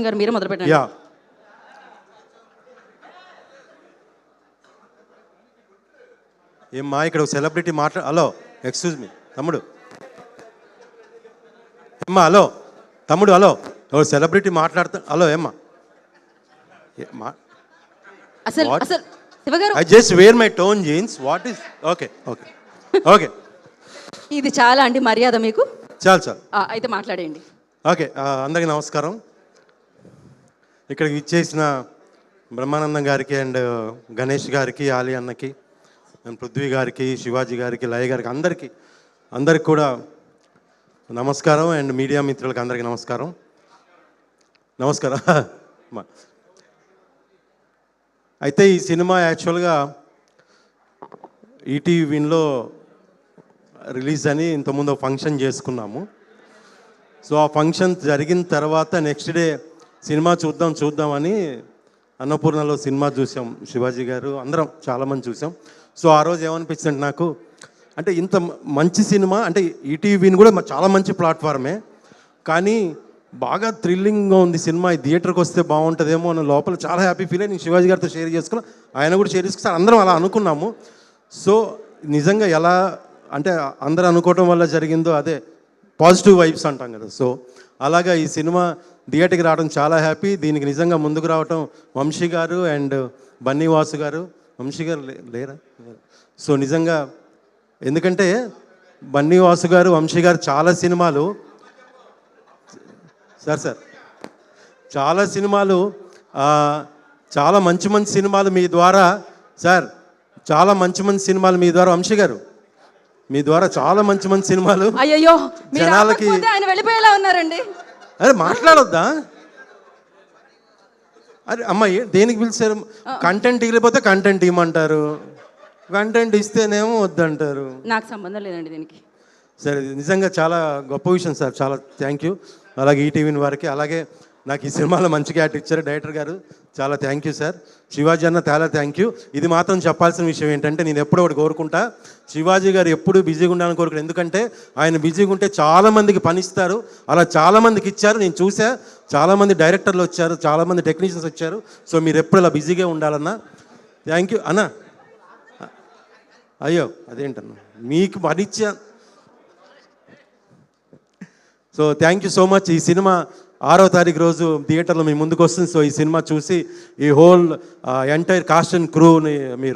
గారు మీరే మొదలు పెట్టండి. యా ఏమ్మా ఇక్కడ సెలబ్రిటీ హలో ఎక్స్క్యూజ్ మీ తమ్ముడు ఏమ్మా హలో తమ్ముడు హలో ఎవరు సెలబ్రిటీ మాట్లాడుతా హలో ఏమ్మా అసలు అసలు శివగారు I just wear my torn jeans what is okay okay okay ఇది చాలా అండి మర్యాద మీకు. చాలు చాలు అయితే మాట్లాడేయండి. ఓకే అందరికీ నమస్కారం. ఇక్కడికి ఇచ్చేసిన బ్రహ్మానందం గారికి అండ్ గణేష్ గారికి, ఆలి అన్నకి, అండ్ పృథ్వీ గారికి, శివాజీ గారికి, లయ గారికి, అందరికి కూడా నమస్కారం. అండ్ మీడియా మిత్రులకి అందరికీ నమస్కారం. అయితే ఈ సినిమా యాక్చువల్గా ఈటీవీ విన్లో రిలీజ్ అని ఇంతకుముందు ఫంక్షన్ చేసుకున్నాము. సో ఆ ఫంక్షన్ జరిగిన తర్వాత నెక్స్ట్ డే సినిమా చూద్దామని అన్నపూర్ణలో సినిమా చూసాం. శివాజీ గారు అందరం చాలామంది చూసాం. సో ఆ రోజు ఏమనిపించింది నాకు, అంటే ఇంత మంచి సినిమా, అంటే ఈటీవీని కూడా చాలా మంచి ప్లాట్ఫార్మే, కానీ బాగా థ్రిల్లింగ్గా ఉంది సినిమా, ఈ థియేటర్కి వస్తే బాగుంటుందేమో అని లోపల చాలా హ్యాపీ ఫీల్ అయ్యి నేను శివాజీ గారితో షేర్ చేసుకున్నాను, ఆయన కూడా షేర్ చేసుకున్నారు, అందరం అలా అనుకున్నాము. సో నిజంగా ఎలా అంటే అందరూ అనుకోవటం వల్ల జరిగిందో అదే పాజిటివ్ వైబ్స్ అంటాం కదా. సో అలాగా ఈ సినిమా థియేటర్కి రావడం చాలా హ్యాపీ. దీనికి నిజంగా ముందుకు రావటం వంశీ గారు అండ్ బన్నీ వాసు గారు. వంశీ గారు లేరా? సో నిజంగా ఎందుకంటే బన్నీ వాసు గారు, వంశీ గారు చాలా సినిమాలు సార్ చాలా సినిమాలు చాలా మంచి సినిమాలు మీ ద్వారా సార్, చాలా మంచి సినిమాలు మీ ద్వారా వంశీ గారు మీ ద్వారా చాలా మంచి సినిమాలు అయ్యో జనాలకి ఆయన వెళ్ళిపోయేలా ఉన్నారండి. అరే మాట్లాడొద్దా? అరే అమ్మ దేనికి పిలిచారు? కంటెంట్ ఇవ్వకపోతే కంటెంట్ ఇవ్వమంటారు, కంటెంట్ ఇస్తేనేమో వద్దంటారు. నాకు సంబంధం లేదండి దీనికి. సరే నిజంగా చాలా గొప్ప విషయం సార్, చాలా థ్యాంక్ యూ. అలాగే ఈటీవీ వారికి, అలాగే నాకు ఈ సినిమాలో మంచి క్యారెక్టర్ ఇచ్చారు డైరెక్టర్ గారు, చాలా థ్యాంక్ యూ సార్. శివాజీ అన్న చాలా థ్యాంక్ యూ. ఇది మాత్రం చెప్పాల్సిన విషయం ఏంటంటే, నేను ఎప్పుడో ఒకటి కోరుకుంటా, శివాజీ గారు ఎప్పుడు బిజీగా ఉండాలని కోరుకుంటాను. ఎందుకంటే ఆయన బిజీగా ఉంటే చాలామందికి పనిస్తారు, అలా చాలామందికి ఇచ్చారు. నేను చూసా, చాలామంది డైరెక్టర్లు వచ్చారు, చాలామంది టెక్నీషియన్స్ వచ్చారు. సో మీరు ఎప్పుడు అలా బిజీగా ఉండాలన్నా. థ్యాంక్ యూ అన్న. అయ్యో అదేంటన్నా మీకు పనిచ్చా. So thank you so much. ఈ సినిమా 6వ తారీఖు రోజు థియేటర్లో మీ ముందుకు వస్తుంది. సో ఈ సినిమా చూసి ఈ హోల్ ఎంటైర్ కాస్ట్ అండ్ క్రూని మీరు